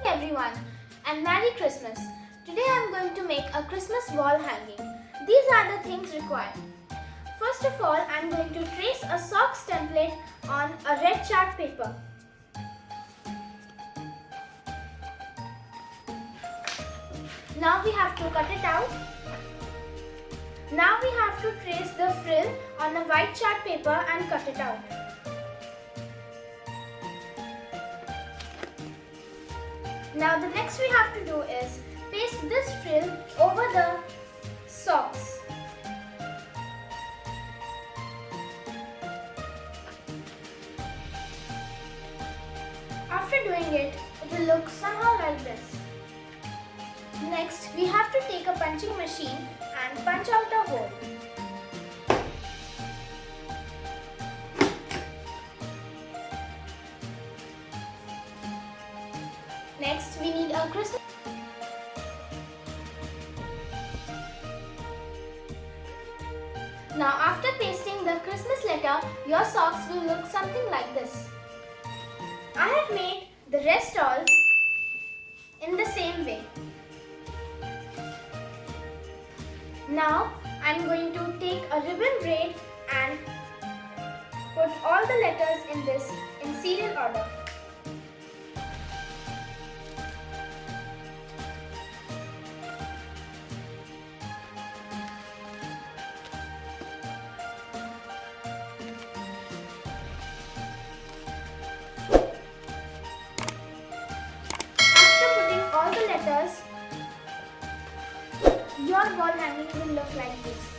Everyone, and Merry Christmas. Today I am going to make a Christmas wall hanging. These are the things required. First of all, I am going to trace a socks template on a red chart paper. Now we have to cut it out. Now we have to trace the frill on a white chart paper and cut it out. Now the next we have to do is paste this frill over the socks. After doing it, it will look somehow like this. Next, we have to take a punching machine and punch out a hole. Next, we need a Christmas. Now, after pasting the Christmas letter, your socks will look something like this. I have made the rest all in the same way. Now, I am going to take a ribbon braid and put all the letters in this in serial order. All the letters, your wall hanging will look like this.